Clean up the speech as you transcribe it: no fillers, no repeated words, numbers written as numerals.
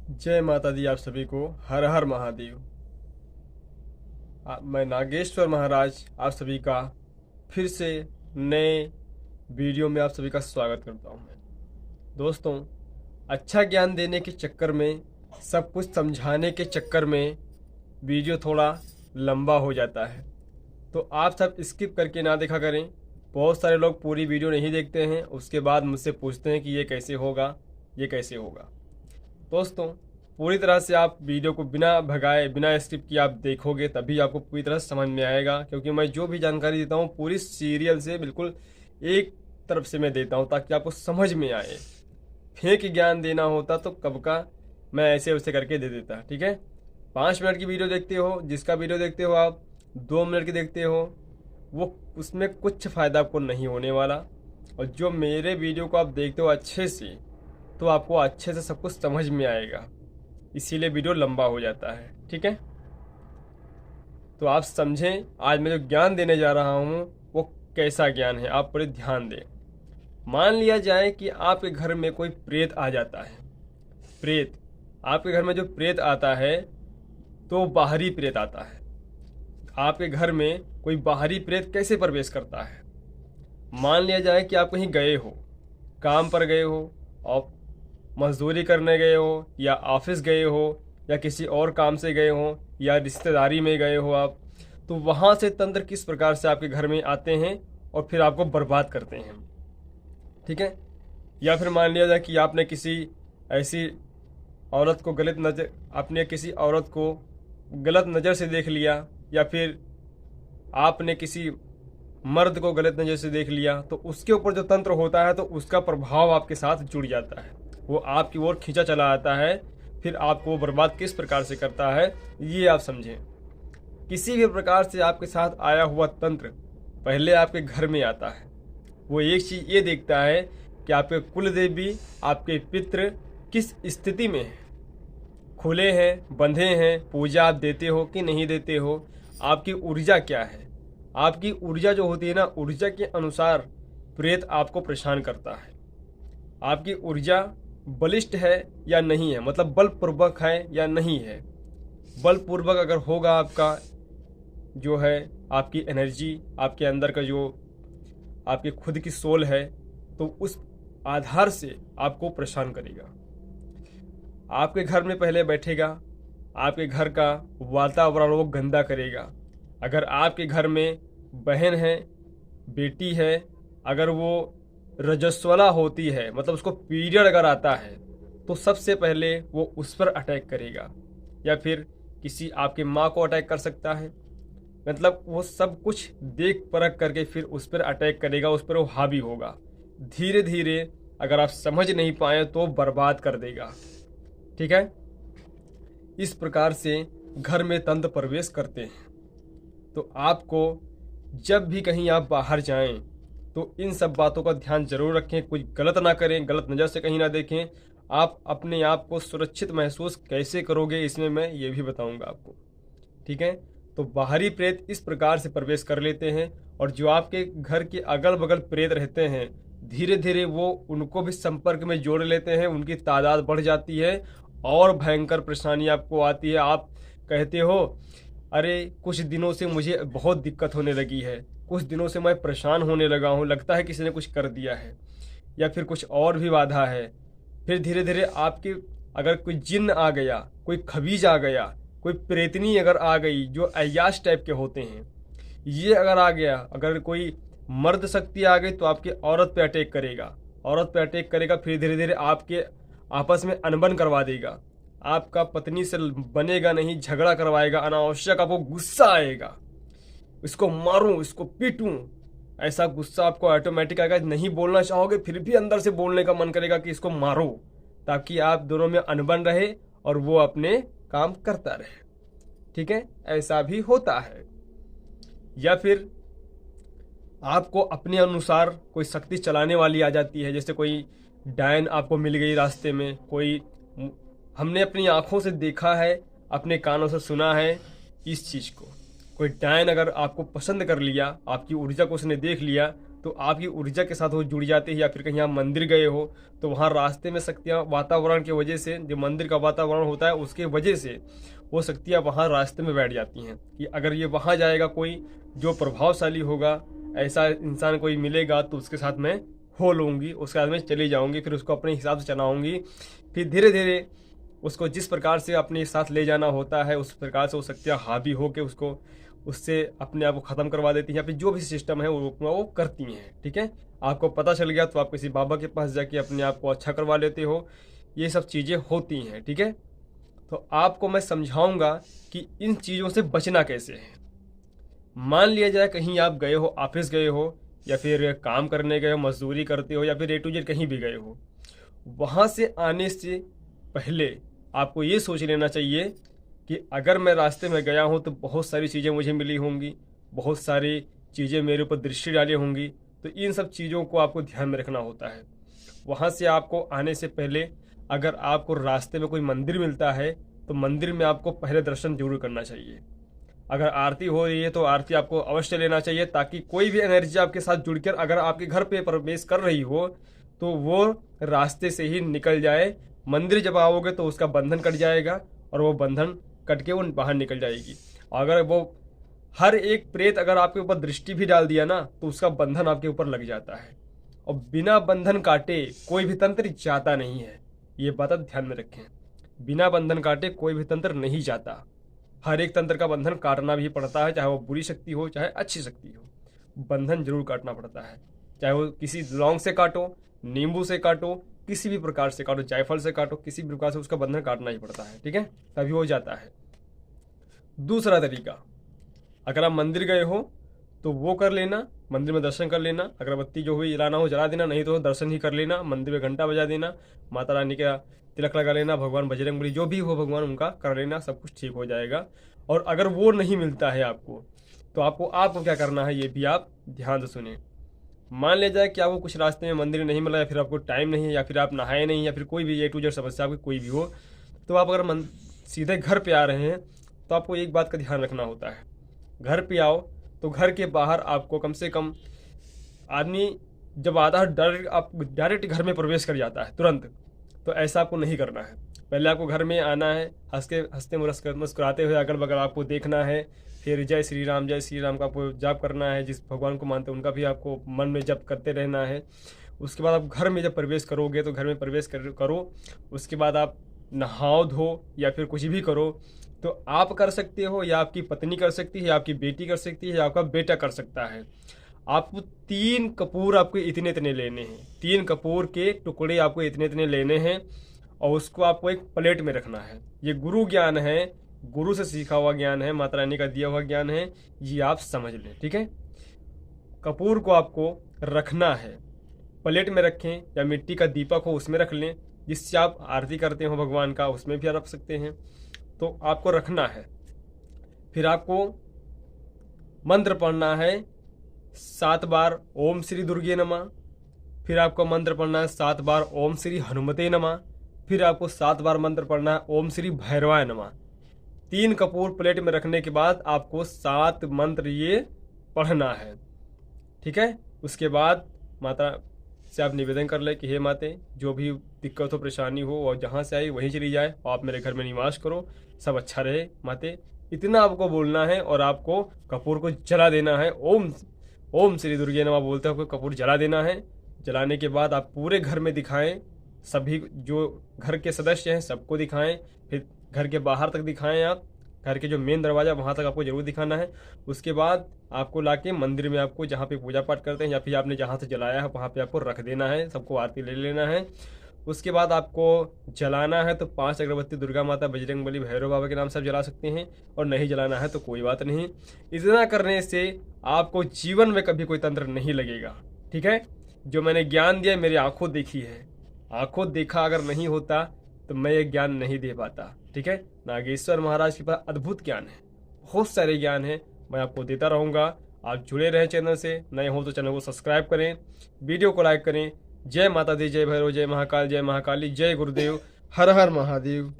जय माता दी आप सभी को। हर हर महादेव। मैं नागेश्वर महाराज आप सभी का फिर से नए वीडियो में आप सभी का स्वागत करता हूं। मैं दोस्तों, अच्छा ज्ञान देने के चक्कर में, सब कुछ समझाने के चक्कर में वीडियो थोड़ा लंबा हो जाता है, तो आप सब स्किप करके ना देखा करें। बहुत सारे लोग पूरी वीडियो नहीं देखते हैं, उसके बाद मुझसे पूछते हैं कि ये कैसे होगा, ये कैसे होगा। दोस्तों, पूरी तरह से आप वीडियो को बिना भगाए, बिना स्किप किए आप देखोगे तभी आपको पूरी तरह से समझ में आएगा, क्योंकि मैं जो भी जानकारी देता हूँ पूरी सीरियल से बिल्कुल एक तरफ से मैं देता हूँ ताकि आपको समझ में आए। फेक ज्ञान देना होता तो कब का मैं ऐसे वैसे करके दे देता। ठीक है, 5 मिनट की वीडियो देखते हो, जिसका वीडियो देखते हो आप 2 मिनट की देखते हो, वो उसमें कुछ फ़ायदा आपको नहीं होने वाला। और जो मेरे वीडियो को आप देखते हो अच्छे से, तो आपको अच्छे से सब कुछ समझ में आएगा, इसीलिए वीडियो लंबा हो जाता है। ठीक है, तो आप समझें आज मैं जो ज्ञान देने जा रहा हूँ वो कैसा ज्ञान है, आप पूरे ध्यान दें। मान लिया जाए कि आपके घर में कोई प्रेत आ जाता है। प्रेत, आपके घर में जो प्रेत आता है तो बाहरी प्रेत आता है। आपके घर में कोई बाहरी प्रेत कैसे प्रवेश करता है? मान लिया जाए कि आप कहीं गए हो, काम पर गए हो, और मजदूरी करने गए हो, या ऑफिस गए हो, या किसी और काम से गए हो, या रिश्तेदारी में गए हो आप, तो वहाँ से तंत्र किस प्रकार से आपके घर में आते हैं और फिर आपको बर्बाद करते हैं। ठीक है, या फिर मान लिया जाए कि आपने किसी ऐसी औरत को गलत नज़र से देख लिया, या फिर आपने किसी मर्द को गलत नज़र से देख लिया, तो उसके ऊपर जो तंत्र होता है तो उसका प्रभाव आपके साथ जुड़ जाता है, वो आपकी ओर खींचा चला आता है, फिर आपको वो बर्बाद किस प्रकार से करता है ये आप समझें। किसी भी प्रकार से आपके साथ आया हुआ तंत्र पहले आपके घर में आता है। वो एक चीज़ ये देखता है कि आपके कुल देवी, आपके पितृ किस स्थिति में हैं, खुले हैं, बंधे हैं, पूजा आप देते हो कि नहीं देते हो, आपकी ऊर्जा क्या है। आपकी ऊर्जा जो होती है ना, ऊर्जा के अनुसार प्रेत आपको परेशान करता है। आपकी ऊर्जा बलिष्ठ है या नहीं है, मतलब बलपूर्वक है या नहीं है। बलपूर्वक अगर होगा आपका जो है, आपकी एनर्जी, आपके अंदर का जो आपकी खुद की सोल है, तो उस आधार से आपको परेशान करेगा। आपके घर में पहले बैठेगा, आपके घर का वातावरण वो गंदा करेगा। अगर आपके घर में बहन है, बेटी है, अगर वो रजस्वला होती है, मतलब उसको पीरियड अगर आता है, तो सबसे पहले वो उस पर अटैक करेगा, या फिर किसी आपके माँ को अटैक कर सकता है। मतलब वो सब कुछ देख परख करके फिर उस पर अटैक करेगा, उस पर वो हावी होगा। धीरे धीरे अगर आप समझ नहीं पाए तो बर्बाद कर देगा। ठीक है, इस प्रकार से घर में तंत्र प्रवेश करते हैं। तो आपको जब भी कहीं आप बाहर जाएं तो इन सब बातों का ध्यान जरूर रखें, कुछ गलत ना करें, गलत नज़र से कहीं ना देखें। आप अपने आप को सुरक्षित महसूस कैसे करोगे इसमें मैं ये भी बताऊंगा आपको। ठीक है, तो बाहरी प्रेत इस प्रकार से प्रवेश कर लेते हैं, और जो आपके घर के अगल बगल प्रेत रहते हैं धीरे धीरे वो उनको भी संपर्क में जोड़ लेते हैं, उनकी तादाद बढ़ जाती है और भयंकर परेशानी आपको आती है। आप कहते हो, अरे कुछ दिनों से मुझे बहुत दिक्कत होने लगी है, कुछ दिनों से मैं परेशान होने लगा हूँ, लगता है किसी ने कुछ कर दिया है, या फिर कुछ और भी बाधा है। फिर धीरे धीरे आपके अगर कोई जिन्न आ गया, कोई खबीज आ गया, कोई प्रेतनी अगर आ गई, जो अय्याश टाइप के होते हैं, ये अगर आ गया, अगर कोई मर्द शक्ति आ गई तो आपके औरत पे अटैक करेगा, औरत पे अटैक करेगा, फिर धीरे धीरे आपके आपस में अनबन करवा देगा। आपका पत्नी से बनेगा नहीं, झगड़ा करवाएगा, अनावश्यक आपको गुस्सा आएगा, इसको मारूं, इसको पीटूं, ऐसा गुस्सा आपको ऑटोमेटिक आएगा। नहीं बोलना चाहोगे फिर भी अंदर से बोलने का मन करेगा कि इसको मारो, ताकि आप दोनों में अनबन रहे और वो अपने काम करता रहे। ठीक है, ऐसा भी होता है। या फिर आपको अपने अनुसार कोई शक्ति चलाने वाली आ जाती है, जैसे कोई डायन आपको मिल गई रास्ते में, कोई हमने अपनी आंखों से देखा है, अपने कानों से सुना है इस चीज़ को। कोई डायन अगर आपको पसंद कर लिया, आपकी ऊर्जा को उसने देख लिया, तो आपकी ऊर्जा के साथ वो जुड़ जाती है। या फिर कहीं आप मंदिर गए हो तो वहाँ रास्ते में शक्तियाँ वातावरण की वजह से, जो मंदिर का वातावरण होता है उसके वजह से वो शक्तियाँ वहाँ रास्ते में बैठ जाती हैं कि अगर ये वहाँ जाएगा कोई जो प्रभावशाली होगा, ऐसा इंसान कोई मिलेगा तो उसके साथ मैं हो लूँगी, उसके साथ में चली जाऊँगी, फिर उसको अपने हिसाब से चलाऊँगी। फिर धीरे धीरे उसको जिस प्रकार से अपने साथ ले जाना होता है उस प्रकार से वो शक्तियाँ हावी होकर उसको उससे अपने आप को ख़त्म करवा देती हैं, या फिर जो भी सिस्टम है वो करती हैं। ठीक है, आपको पता चल गया तो आप किसी बाबा के पास जाके अपने आप को अच्छा करवा लेते हो। ये सब चीज़ें होती हैं। ठीक है, तो आपको मैं समझाऊंगा कि इन चीज़ों से बचना कैसे है। मान लिया जाए कहीं आप गए हो, ऑफिस गए हो या फिर काम करने गए हो, मजदूरी करते हो या फिर A to Z कहीं भी गए हो, वहाँ से आने से पहले आपको ये सोच लेना चाहिए कि अगर मैं रास्ते में गया हूँ तो बहुत सारी चीज़ें मुझे मिली होंगी, बहुत सारी चीज़ें मेरे ऊपर दृष्टि डाली होंगी, तो इन सब चीज़ों को आपको ध्यान में रखना होता है। वहाँ से आपको आने से पहले अगर आपको रास्ते में कोई मंदिर मिलता है तो मंदिर में आपको पहले दर्शन जरूर करना चाहिए। अगर आरती हो रही है तो आरती आपको अवश्य लेना चाहिए, ताकि कोई भी एनर्जी आपके साथ जुड़कर अगर आपके घर पे प्रवेश कर रही हो तो वो रास्ते से ही निकल जाए। मंदिर जब आओगे तो उसका बंधन कट जाएगा और वो बंधन कट के वो बाहर निकल जाएगी। अगर वो हर एक प्रेत अगर आपके ऊपर दृष्टि भी डाल दिया ना तो उसका बंधन आपके ऊपर लग जाता है, और बिना बंधन काटे कोई भी तंत्र जाता नहीं है। ये बात आप ध्यान में रखें, बिना बंधन काटे कोई भी तंत्र नहीं जाता। हर एक तंत्र का बंधन काटना भी पड़ता है, चाहे वो बुरी शक्ति हो चाहे अच्छी शक्ति हो, बंधन जरूर काटना पड़ता है। चाहे वो किसी लौंग से काटो, नींबू से काटो, किसी भी प्रकार से काटो, जायफल से काटो, किसी भी प्रकार से उसका बंधन काटना ही पड़ता है। ठीक है, तभी हो जाता है। दूसरा तरीका, अगर आप मंदिर गए हो तो वो कर लेना, मंदिर में दर्शन कर लेना, अगरबत्ती जो हुई जलाना हो जला देना, नहीं तो दर्शन ही कर लेना, मंदिर में घंटा बजा देना, माता रानी का तिलक लगा लेना, भगवान बजरंगबली जो भी हो भगवान उनका कर लेना, सब कुछ ठीक हो जाएगा। और अगर वो नहीं मिलता है आपको तो आपको क्या करना है ये भी आप ध्यान से सुने। मान लिया जाए कि आपको कुछ रास्ते में मंदिर नहीं मिला, या फिर आपको टाइम नहीं है, या फिर आप नहाए नहीं, या फिर कोई भी A to Z समस्या आपकी कोई भी हो, तो आप अगर सीधे घर पे आ रहे हैं तो आपको एक बात का ध्यान रखना होता है। घर पे आओ तो घर के बाहर आपको कम से कम, आदमी जब आता है डायरेक्ट घर में प्रवेश कर जाता है तुरंत, तो ऐसा आपको नहीं करना है। पहले आपको घर में आना है, हंसते मुस्कुराते हुए अगल बगल आपको देखना है, फिर जय श्री राम का आपको जाप करना है। जिस भगवान को मानते हैं उनका भी आपको मन में जप करते रहना है। उसके बाद आप घर में जब प्रवेश करोगे तो घर में प्रवेश करो, उसके बाद आप नहाओ धो या फिर कुछ भी करो, तो आप कर सकते हो, या आपकी पत्नी कर सकती है, या आपकी बेटी कर सकती है, या आपका बेटा कर सकता है। आपको 3 कपूर आपको इतने इतने लेने हैं, 3 कपूर के टुकड़े आपको इतने इतने लेने हैं, और उसको आपको एक प्लेट में रखना है। ये गुरु ज्ञान है, गुरु से सीखा हुआ ज्ञान है, माता रानी का दिया हुआ ज्ञान है, ये आप समझ लें। ठीक है, कपूर को आपको रखना है, प्लेट में रखें या मिट्टी का दीपक हो उसमें रख लें, जिससे आप आरती करते हो भगवान का उसमें भी रख सकते हैं। तो आपको रखना है। फिर आपको मंत्र पढ़ना है 7 बार ओम श्री दुर्गे नमः, फिर आपको मंत्र पढ़ना है 7 बार ओम श्री हनुमते नमः, फिर आपको 7 बार मंत्र पढ़ना है ओम श्री भैरवाय नमः। 3 कपूर प्लेट में रखने के बाद आपको 7 मंत्र ये पढ़ना है। ठीक है, उसके बाद माता से आप निवेदन कर ले कि हे माते, जो भी दिक्कत हो परेशानी हो और जहाँ से आई वहीं चली जाए, और आप मेरे घर में निवास करो, सब अच्छा रहे माते, इतना आपको बोलना है। और आपको कपूर को जला देना है, ओम श्री दुर्गे नमः बोलते हुए कपूर जला देना है। जलाने के बाद आप पूरे घर में दिखाएं, सभी जो घर के सदस्य हैं सबको दिखाएं, फिर घर के बाहर तक दिखाएं, आप घर के जो मेन दरवाज़ा वहाँ तक आपको जरूर दिखाना है। उसके बाद आपको लाके मंदिर में आपको जहाँ पे पूजा पाठ करते हैं या फिर आपने जहाँ से जलाया है वहाँ पे आपको रख देना है, सबको आरती ले लेना है। उसके बाद आपको जलाना है तो 5 अगरबत्ती दुर्गा माता, बजरंगबली, भैरव बाबा के नाम से आप जला सकते हैं, और नहीं जलाना है तो कोई बात नहीं। इतना करने से आपको जीवन में कभी कोई तंत्र नहीं लगेगा। ठीक है, जो मैंने ज्ञान दिया मेरी आंखों देखी है, आंखों देखा अगर नहीं होता तो मैं ये ज्ञान नहीं दे पाता। ठीक है, नागेश्वर महाराज के पास अद्भुत ज्ञान है, बहुत सारे ज्ञान है, मैं आपको देता रहूँगा। आप जुड़े रहें चैनल से, नए हो तो चैनल को सब्सक्राइब करें, वीडियो को लाइक करें। जय माता दी, जय भैरव, जय महाकाल, जय महाकाली, जय गुरुदेव, हर हर महादेव।